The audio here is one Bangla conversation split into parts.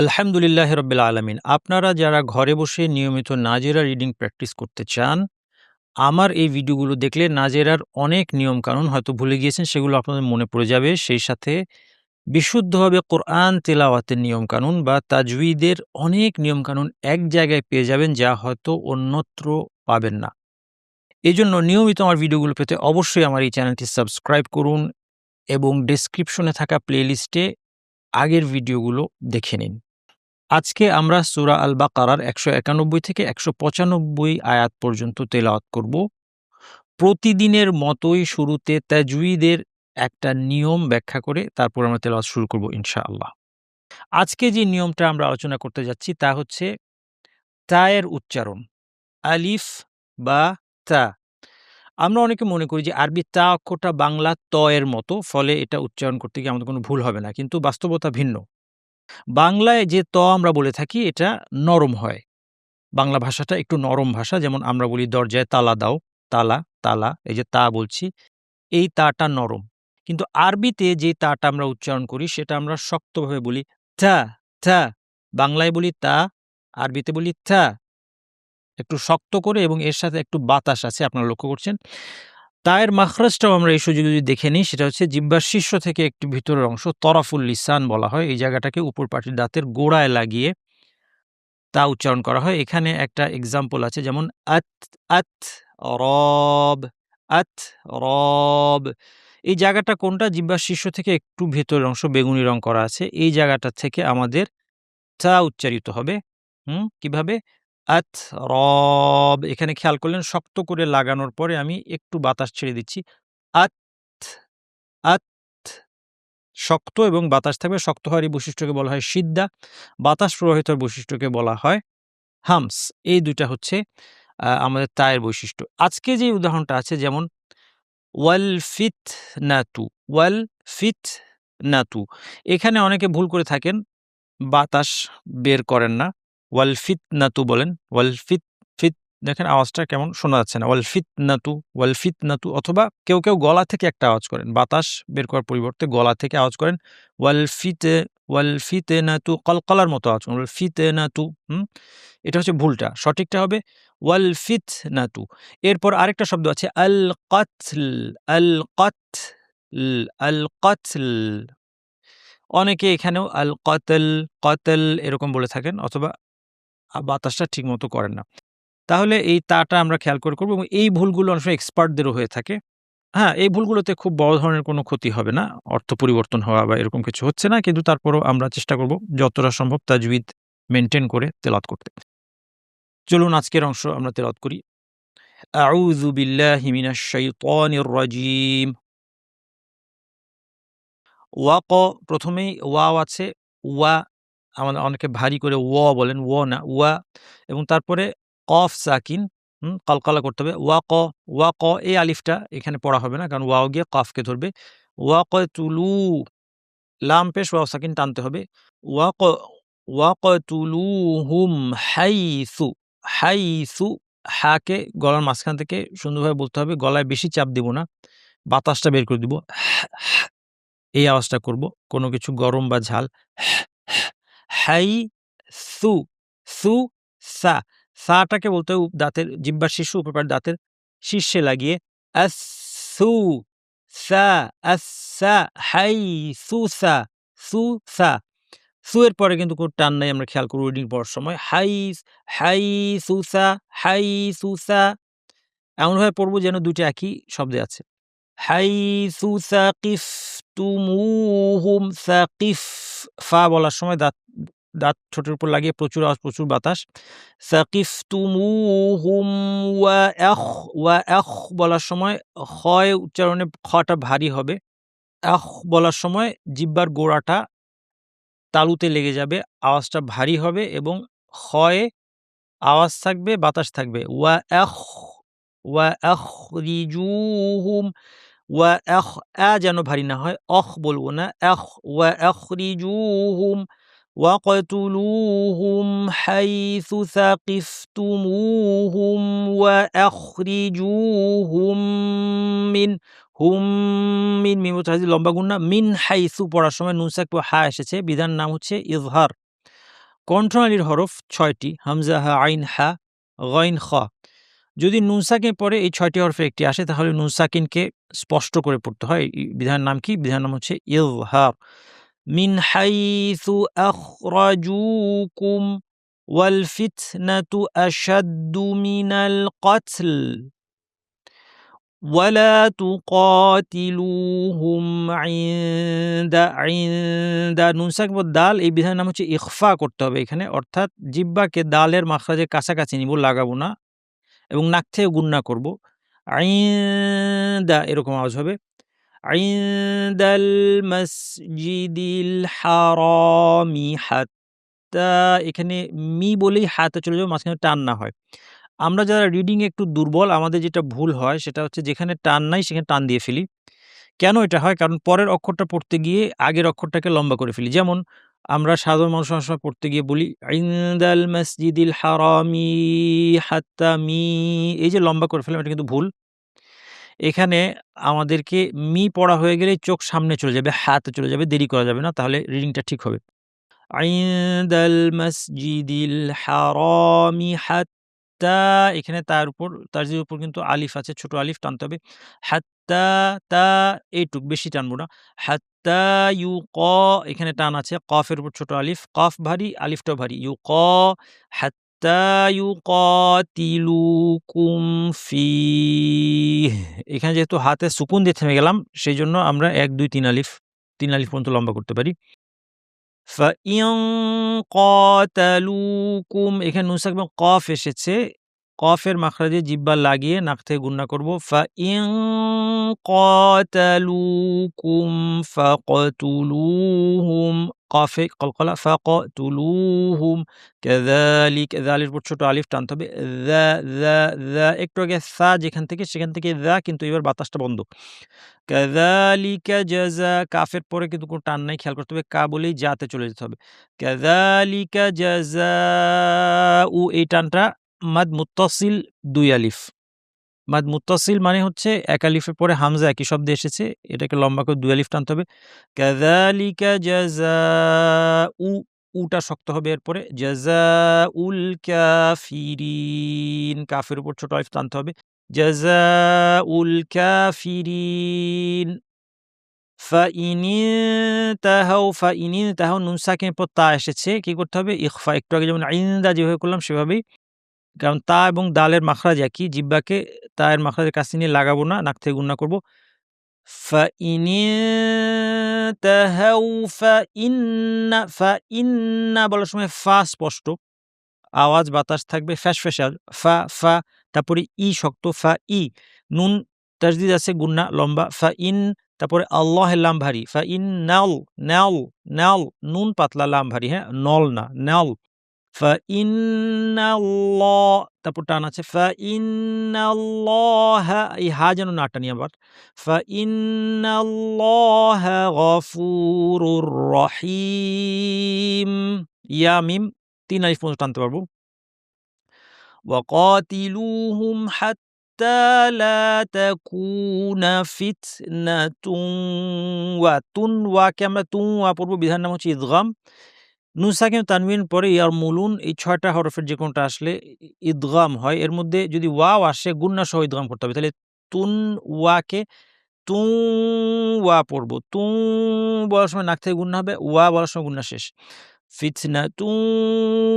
আলহামদুলিল্লাহি রাব্বিল আলামিন। আপনারা যারা ঘরে বসে নিয়মিত নাজেরা রিডিং প্র্যাকটিস করতে চান, আমার এই ভিডিওগুলো দেখলে নাজেরার অনেক নিয়মকানুন হয়তো ভুলে গিয়েছেন, সেগুলো আপনাদের মনে পড়ে যাবে। সেই সাথে বিশুদ্ধভাবে কোরআন তেলাওয়াতের নিয়মকানুন বা তাজউইদের অনেক নিয়মকানুন এক জায়গায় পেয়ে যাবেন, যা হয়তো অন্যত্র পাবেন না। এজন্য নিয়মিত আমার ভিডিওগুলো পেতে অবশ্যই আমার এই চ্যানেলটি সাবস্ক্রাইব করুন এবং ডেসক্রিপশনে থাকা প্লেলিস্টে আগের ভিডিওগুলো দেখে নিন। আজকে আমরা সূরা আল বাকারার ১৯১ থেকে ১৯৫ আয়াত পর্যন্ত তেলাওয়াত করব। প্রতিদিনের মতোই শুরুতে তাজউইদের একটা নিয়ম ব্যাখ্যা করে তারপর আমরা তেলাওয়াত শুরু করব ইনশাআল্লাহ। আজকে যে নিয়মটা আমরা আলোচনা করতে যাচ্ছি তা হচ্ছে তা-এর উচ্চারণ। আলিফ বা তা। আমরা অনেকে মনে করি যে আরবি তা অক্ষরটা বাংলা ত-এর মতো, ফলে এটা উচ্চারণ করতে গিয়ে আমাদের কোনো ভুল হবে না। কিন্তু বাস্তবতা ভিন্ন। বাংলায় যে ত আমরা বলে থাকি এটা নরম হয়। বাংলা ভাষাটা একটু নরম ভাষা। যেমন আমরা বলি দরজায় তালা দাও, তালা, তালা, এই যে তা বলছি, এই তাটা নরম। কিন্তু আরবিতে যে তাটা আমরা উচ্চারণ করি সেটা আমরা শক্তভাবে বলি থা, থা। বাংলায় বলি তা, আরবিতে বলি থা। একটু শক্ত করে এবং এর সাথে একটু বাতাস আছে, আপনারা লক্ষ্য করছেন। তায়ের মাখরাজটাও আমরা এই সুযোগে যদি দেখে নিই, সেটা হচ্ছে জিহ্বার শীর্ষ থেকে একটু ভিতরের অংশ তরাফুল লিসান বলা হয়। এই জায়গাটাকে উপর পাটির দাঁতের গোড়ায় লাগিয়ে তা উচ্চারণ করা হয়। এখানে একটা এক্সাম্পল আছে, যেমন আত, আত, রব, আত, রব। এই জায়গাটা কোনটা? জিহ্বার শীর্ষ থেকে একটু ভেতরের অংশ বেগুনি রং করা আছে। এই জায়গাটা থেকে আমাদের তা উচ্চারিত হবে। কিভাবে? আত, রব। এখানে খেয়াল করলেন শক্ত করে লাগানোর পরে আমি একটু বাতাস ছেড়ে দিচ্ছি। আত, আত। শক্ত এবং বাতাস থাকবে। শক্ত হওয়ার এই বৈশিষ্ট্যকে বলা হয় সিদ্দা। বাতাস প্রবাহিত বৈশিষ্ট্যকে বলা হয় হামস। এই ২ টা হচ্ছে আমাদের তায়ের বৈশিষ্ট্য। আজকে যে উদাহরণটা আছে, যেমন ওয়াল ফিতনাতু, ওয়াল ফিতনাতু। এখানে অনেকে ভুল করে থাকেন, বাতাস বের করেন না। ওয়াল ফিতনাতু বলেন। ওয়াল ফিত, ফিত, দেখেন আওয়াজটা কেমন শোনা যাচ্ছে না। ওয়াল ফিতনাতু, ওয়াল ফিতনাতু। অথবা কেউ গলা থেকে একটা আওয়াজ করেন। বাতাস বের করার পরিবর্তে গলা থেকে আওয়াজ করেন। ওয়াল ফিতে, ওয়াল ফিতনাতু, কলকলার মতো আওয়াজ করেন। ওয়াল ফিতনাতু। এটা হচ্ছে ভুলটা। সঠিকটা হবে ওয়াল ফিতনাতু। এরপর আরেকটা শব্দ আছে আল কতল, আল কতল, আল কতল। অনেকে এখানেও আল কতল, কতল এরকম বলে থাকেন, অথবা বাতাসটা ঠিকমতো করেন না। তাহলে এই তাটা আমরা খেয়াল করে করব, এবং এই ভুলগুলো অনেক সময় এক্সপার্টদেরও হয়ে থাকে। হ্যাঁ, এই ভুলগুলোতে খুব বড় ধরনের কোনো ক্ষতি হবে না। অর্থ পরিবর্তন হওয়া বা এরকম কিছু হচ্ছে না। কিন্তু তারপরেও আমরা চেষ্টা করব যতটা সম্ভব তাজউইদ মেইনটেইন করে তেলাওয়াত করতে। চলুন আজকের অংশ আমরা তেলাওয়াত করি। আউযু বিল্লাহি মিনাশ শাইতানির রাজীম। প্রথমেই ওয়াও আছে। ওয়া, আমাদের অনেকে ভারী করে বলেন, না, ওয়া। এবং তারপরে কফ সাকিন, কলকলা করতে হবে। ওয়াক, এই আলিফটা এখানে পড়া হবে না, কারণ ওয়াও গিয়ে কফকে ধরবে। ওয়াকতুলু, লাম পেশ ওয়াও সাকিন টানতে হবে। ওয়াক, ওয়াকতুলুহুম হাইসু, হাইসু। হাকে গলার মাঝখান থেকে সুন্দরভাবে বলতে হবে। গলায় বেশি চাপ দিব না, বাতাসটা বের করে দিব। এই আওয়াজটা করব। কোনো কিছু গরম বা ঝাল। হাই সু, সু, সা। সাটাকে বলতে হবে দাঁতের জিহ্বার শীর্ষ উপর পাটের দাঁতের শীর্ষে লাগিয়ে আসু, সা, আসা, হাই সু সা, সু সা। সু এর পরে কিন্তু কোনো টান নাই, আমরা খেয়াল করব রিডিং পড়ার সময়। হাই সুসা, হাই সুসা। এমনভাবে পড়ব যেন ২ টা একই শব্দে আছে। হাইসু সাকিফতুমুহুম, সাকিফ। ফা বলার সময় দাঁত, দাঁত ঠোঁটের উপর লাগিয়ে প্রচুর আওয়াজ, প্রচুর বাতাস। সাকিফতুমুহুম ওয়া আখ বলার সময় হয় উচ্চারণে খটা ভারী হবে। আখ বলার সময় জিহ্বার গোড়াটা তালুতে লেগে যাবে, আওয়াজটা ভারী হবে এবং খয়ে আওয়াজ থাকবে, বাতাস থাকবে। ওয়া আখরিজুহুম, ওয়া যেন ভারী না হয়, বলব না। ওয়া আখরিজুহুম ওয়াকতুলুহুম হাইসু সাকিফতুমুহুম ওয়া আখরিজুহুম মিন, মিম লম্বা গুণ না। মিন হাইসু পড়ার সময় নুন সাকিব হা এসেছে, বিধান নাম হচ্ছে ইজহার। কণ্ঠনালীর হরফ ৬টি, হামজা, হা, আইন, হা, গইন, খ। যদি নুন সাকিন পরে এই ৬টি হরফের একটি আসে তাহলে নুন সাকিনকে স্পষ্ট করে পড়তে হয়। এই বিধানের নাম কি? বিধানের নাম হচ্ছে ইযহার। মিন হাইথু আখরাজুকুম ওয়াল ফিতনাতু আশাদ্দু মিনাল কতল ওয়ালা তুকাতিলুহুম ইনদা নুন সাকিন পর দাল, এই বিধানের নাম হচ্ছে ইখফা করতে হবে এখানে, অর্থাৎ জিহ্বাকে দালের মাখরাজের কাছাকাছি নিব, লাগাবো না এবং নাক থেকে গুন্না করব। আইন্দা এরকম আওয়াজ হবে। আইন্দাল মসজিদিল হারামি হাত্তা, এখানে মি বলেই হাতে চলে যাবে, মাঝখানে টান না হয়। আমরা যারা রিডিং একটু দুর্বল, আমাদের যেটা ভুল হয় সেটা হচ্ছে যেখানে টান নাই সেখানে টান দিয়ে ফেলি। কেন এটা হয়? কারণ পরের অক্ষরটা পড়তে গিয়ে আগের অক্ষরটাকে লম্বা করে ফেলি। যেমন আমরা সাধারণ মানুষ অনেক সময় পড়তে গিয়ে বলি ইনদাল মসজিদিল হারামি হাত্তা মি, এই যে লম্বা করে ফেললাম এটা কিন্তু ভুল। এখানে আমাদেরকে মি পড়া হয়ে গেলেই চোখ সামনে চলে যাবে, হাতে চলে যাবে, দেরি করা যাবে না, তাহলে রিডিংটা ঠিক হবে। আইনদাল মসজিদিল হারামি হাত্তা, এখানে তার উপর তারজির উপর কিন্তু আলিফ আছে, ছোট আলিফ টানতে হবে। হাত্তা, তা এইটুক, বেশি টানবো না। হাত্তা ইউক, এখানে টান আছে, কফের উপর ছোট আলিফ, কফ ভারী, আলিফটাও ভারী। ইউক হাত্তা ইউকাতিলুকুম ফিহ, এখানে যেহেতু হাতে সুকুন দিয়ে থেমে গেলাম সেইজন্য আমরা ১, ২, ৩ আলিফ, ৩ আলিফ পর্যন্ত লম্বা করতে পারি। ফাইন কাতালুকুম, এখানে নুন সাকিন এবং কফ এসেছে, কফের মাখরাজে জিহ্বা লাগিয়ে নাক থেকে গুন্না করব। ফাইন কাতালুকুম ফাকতুলুহুম, কফে কলকলা, ফাকতুলুহুম কাযালিক, যালের উপর ছোট আলিফ টানতে হবে। যা যা যা, একটু আগে সা যেখান থেকে সেখান থেকে যা, কিন্তু এবার বাতাসটা বন্ধ। কাযালিকা জাযা, কাফের পরে কিন্তু কোনো টান নাই, খেয়াল করতে হবে, কা বলেই জাতে চলে যেতে হবে। কাযালিকা জাযাউ, এই টানটা মাদ মুত্তাসিল ২ আলিফ। মাদ মুত্তাসিল মানে হচ্ছে ১ আলিফের পরে হামজা একই শব্দে এসেছে, এটাকে লম্বা করে ২ আলিফ টানতে হবে। কাযালিকা জাযাউ, উটা শক্ত হবে এরপরে। জাযাউল কাফিরিন, কাফের উপর ছোট আলিফ টানতে হবে। জাযাউল কাফিরিন। ফাইনিনতাহাউ, নুন সাকিনের পর তা এসেছে, কি করতে হবে? ইখফা, একটু আগে যেমন ইনদা যেভাবে করলাম সেভাবেই, কারণ তা এবং দালের মাখরাজ একই, জিহ্বাকে তায়ের মাখরাজের কাছে নিয়ে লাগাবো না, নাক থেকে গুন্না করব। ফাইনিনতাহাউ ফাইন্না বলার সময় ফা স্পষ্ট, আওয়াজ বাতাস থাকবে, ফ্যাঁসফ্যাঁসে ফা ফা, তারপরে ই শক্ত, ফা ই, নুন তাজদিদ আছে, গুন্না লম্বা, ফা ইন, তারপরে আল্লাহের লাম ভারী, ফা ইন নাল, নাল নাল, নুন পাতলা, লাম ভারী, হ্যাঁ, নল না, নাল। ফা ইন্নাল্লাহ, তারপর টান আছে, ফা ইন্নাল্লাহা, এই হা যেন না টানি আবার। ফা ইন্নাল্লাহা গফুরুর রহিম, ইয়া মিম ৩ আলিফ পর্যন্ত টানতে পারবো। ওয়াকাতিলুহুম হাত্তা লা তাকুনা ফিতনাতুন ওয়া, তুন ওয়াকে আমরা তু ওয়া পড়ব, বিধান নাম হচ্ছে ইদগাম। নুন সাকিন তানবিন পরে ইয়ারমুলুন, এই ৬টা হরফের যে কোনটা আসলে ইদগাম হয়, এর মধ্যে যদি ওয়াও আসে গুন্না সহ ইদগাম করতে হবে, তাহলে তুন ওয়াকে তু ওয়া পড়ব। তু বলার সময় নাক থেকে গুন্না হবে, ওয়া বলার সময় গুন্না শেষ। ফিতনাতুন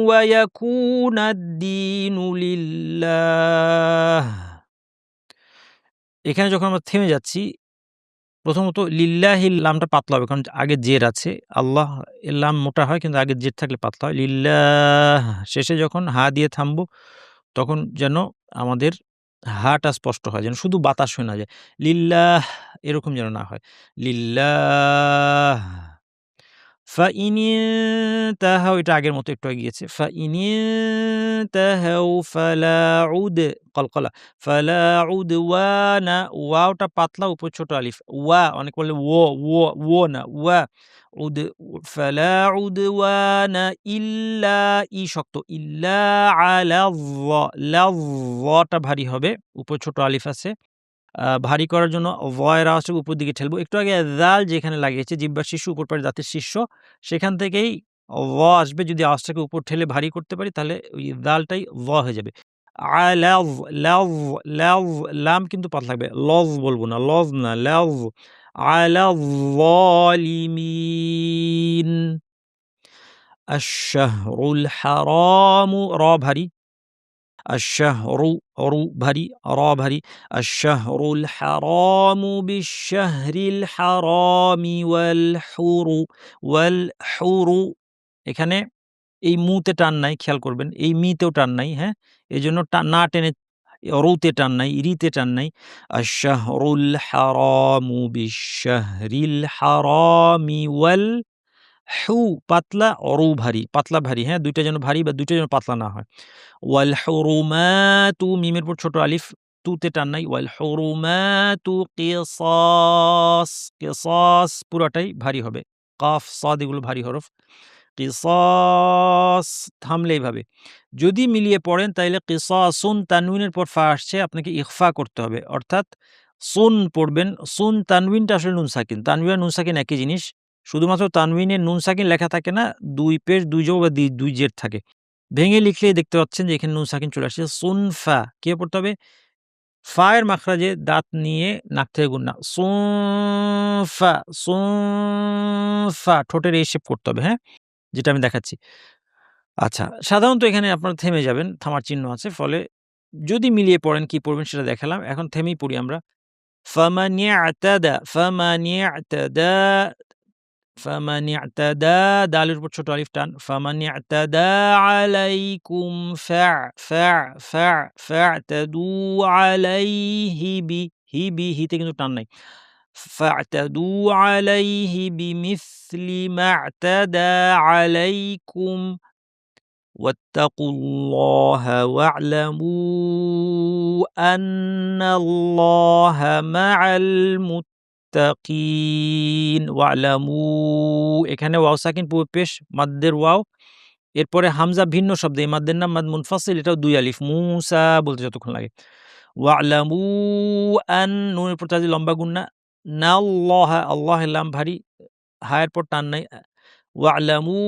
ওয়া ইয়াকুনাদ-দীনু লিল্লাহ, এখানে যখন আমরা থেমে যাচ্ছি, প্রথমত লিল্লাহির লামটা পাতলা হবে, কারণ আগে জের আছে। আল্লাহ এর লাম মোটা হয় কিন্তু আগে জের থাকলে পাতলা হয়। লিল্লাহ, শেষে যখন হা দিয়ে থামবো তখন যেন আমাদের হাটা স্পষ্ট হয়, যেন শুধু বাতাস হয়ে না যায়। লিল্লাহ এরকম যেন না হয়। লিল্লাহ। ফাইনিনতাহাউ, এটা আগের মতো একটু আগে গিয়েছে। ফাইনিনতাহাউ ফালা উদ, কলকলা, ফালা উদওয়ানা, ওয়াওটা পাতলা, উপর ছোট আলিফ, ওয়া অনেক বললে ও না, ওয়া উদ, ফালা উদওয়ানা ইল্লা, ই শক্ত, ইল্লা আলা টা ভারী হবে, উপর ছোট আলিফ আছে, ভারী করার জন্য ভয়ের আওয়াজটাকে উপর দিকে ঠেলবো। একটু আগে দাল যেখানে লাগিয়েছে, জিহ্বার শীর্ষ, উপর পারে দাঁতের শীর্ষ, সেখান থেকেই য আসবে, যদি আওয়াজটাকে উপর ঠেলে ভারী করতে পারি তাহলে ওই দালটাই য হয়ে যাবে। আলায, লায, লায, লাম কিন্তু পাতলা থাকবে। লজ বলব না, লজ না, লায। আলায যালিমিন। আশ-শাহরুল হারামু, র ভারী। আশ-শাহরু, রু ভারী, র ভারী। আশ-শাহরুল হারামু বিশ-শাহরিল হারামি ওয়াল হুরু, ওয়াল হুরু। এখানে এই মুতে টান নাই, খেয়াল করবেন। এই মিতেও টান নাই, হ্যাঁ? এজন্য না টেনে রুতে টান নাই, রিতে টান নাই। আশ-শাহরুল হারামু বিশ-শাহরিল হারামি ওয়াল হু পাতলা, রু ভারী, পাতলা ভারী, হ্যাঁ? ২ টা যেন ভারী বা ২ টা যেন পাতলা না হয়। ওয়াল হুরুমাতু, মিমের পর ছোট আলিফ, তুতে টান নাই। ওয়াল হুরুমাতু কিসাস, কিসাস পুরাটাই ভারী হবে। কাফ, সাদ এগুলো ভারী হরফ। কিসাস থামলে এইভাবে। যদি মিলিয়ে পড়েন তাইলে কিসাসুন, তানউইনের পর ফা আসছে, আপনাকে ইখফা করতে হবে। অর্থাৎ সুন পড়বেন। সুন তানউইনটা আসলে নুন সাকিন। তানউইন আর নুন সাকিন একই জিনিস। শুধুমাত্র তানউইনে নুন সাকিন লেখা থাকে না, ২ পেশ ২ জো বা ২ জের থাকে। ভেঙে লিখলেই দেখতে পাচ্ছেন যে এখানে নুন সাকিন চলে আসছে। সুনফা কিভাবে পড়তে হবে? ফা এর মাখরাজে দাঁত নিয়ে নাক থেকে গুণনা। সুনফা, সুনফা ঠোঁটের এই শেপ করতে হবে, হ্যাঁ? যেটা আমি দেখাচ্ছি। আচ্ছা, সাধারণত এখানে আপনারা থেমে যাবেন। থামার চিহ্ন আছে। ফলে যদি মিলিয়ে পড়েন কি পড়বেন সেটা দেখালাম। এখন থেমেই পড়ি আমরা। ফামান ইয়াতাদা, ফামান ইয়াতাদা, ফামান ইয়াতাদা, দালের উপর ছোট আলিফ টান। ফামান ইয়াতাদা আলাইকুম ফা'তাদু আলাইহি হিতে কিন্তু টান নাই। ফা'তাদু আলাইহি বিমিসলি মা'তাদা আলাইকুম ওয়াত্তাকুল্লাহা ওয়া'লামু আন্নাল্লাহা মা'আল মুত্তাকিন। ওয়া'লামু, এখানে ওয়াও সাকিন পুরো পেশ, মাদ্দের ওয়াও। এরপরে হামজা ভিন্ন শব্দ। এই মাদ্দের নাম মাদ মুনফাসিল, এটাও ২ আলিফ। মুসা বলতে যতক্ষণ লাগে। ওয়া'লামু নুনের পর তাজি লম্বা গুন্না। নাল্লাহা, আল্লাহের লাম ভারী, হায়ের পর টান নাই। ওয়া'লামু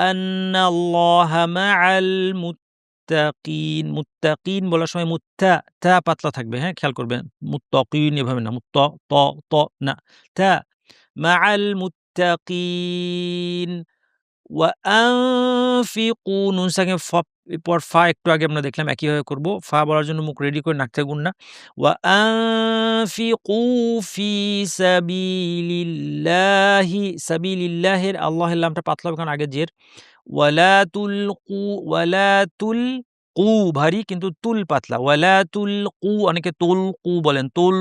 আন্নাল্লাহা মা'আল মুত্তাকিন। মুত্তাকিন বলার সময় তা পাতলা থাকবে, হ্যাঁ? খেয়াল করবেন। মুত্তাকিন এভাবে না। ত না। তা মা'আল মুত্তাকিন। ওয়া আনফিকু, নুন সাকিন এরপর ফা একটু আগে আমরা দেখলাম একইভাবে করব। ফা বলার জন্য মুখ রেডি করে নাক থেকে গুণনা। ওয়া আনফিকু ফি সাবিলিল্লাহি, সাবিলিল্লাহির আল্লাহের লামটা পাতলা হবে কারণ আগে জের। ওয়ালা তুলকু ভারী কিন্তু তুল পাতলা। ওয়ালা তুলকু, অনেকে তুলকু বলেন। তুল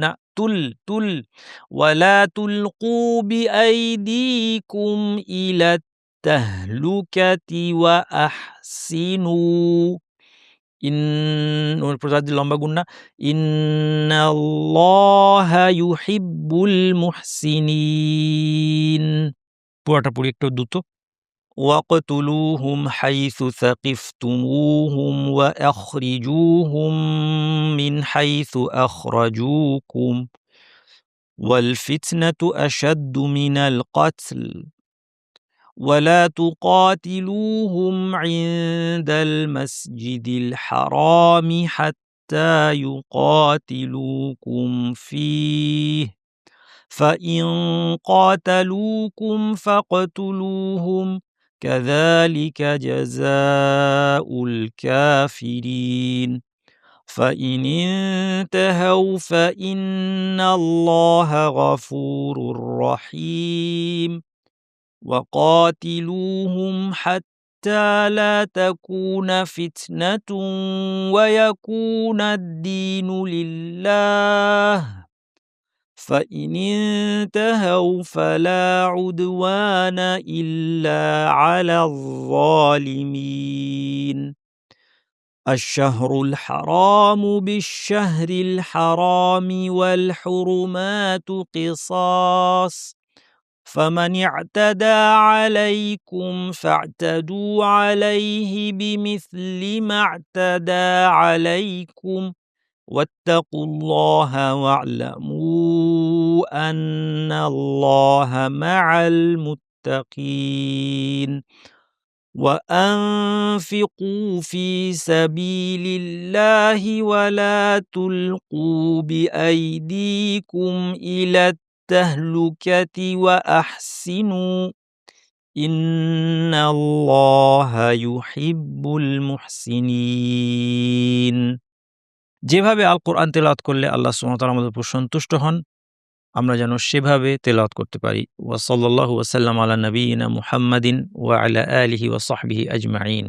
না, তুল। ওয়ালা তুলকু বিআইদিকুম ইলা তাহলুকাতি ওয়া আহসিনু। ওর পর লম্বা গুন্না। ইন্নাল্লাহা ইউহিব্বুল মুহসিনিন। পুরাটা পড়ি একটু দ্রুত। ওয়াকতুলুহুম হাইসু সাকিফতুমুহুম ওয়া আখরিজুহুম মিন হাইসু আখরাজুকুম ওয়াল ফিতনাতু আশাদ্দু মিনাল কতল ولا تقاتلوهم عند المسجد الحرام حتى يقاتلوكم فيه فإن قاتلوكم فاقتلوهم كذلك جزاء الكافرين فإن انتهوا فإن الله غفور رحيم وقاتلوهم حتى لا تكون فتنة ويكون الدين لله فإن انتهوا فلا عدوان إلا على الظالمين الشهر الحرام بالشهر الحرام والحرمات قصاص فمن اعتدى عليكم فاعتدوا عليه بمثل ما اعتدى عليكم واتقوا الله واعلموا أن الله مع المتقين المتقين وأنفقوا في سبيل الله ولا تلقوا بأيديكم إلى التهلكة وأحسنوا إن الله يحب المحسنين। যেভাবে আল কোরআন তেলাওয়াত করলে আল্লাহ সুবহানাহু ওয়া তাআলা আমাদের উপর সন্তুষ্ট হন, আমরা যেন সেভাবে তেলাওয়াত করতে পারি। ওয়া সাল্লাল্লাহু ওয়া সাল্লাম আলা নাবিয়িনা মুহাম্মাদিন ওয়া আলা আলিহি ওয়া সাহবিহি আজমাইন।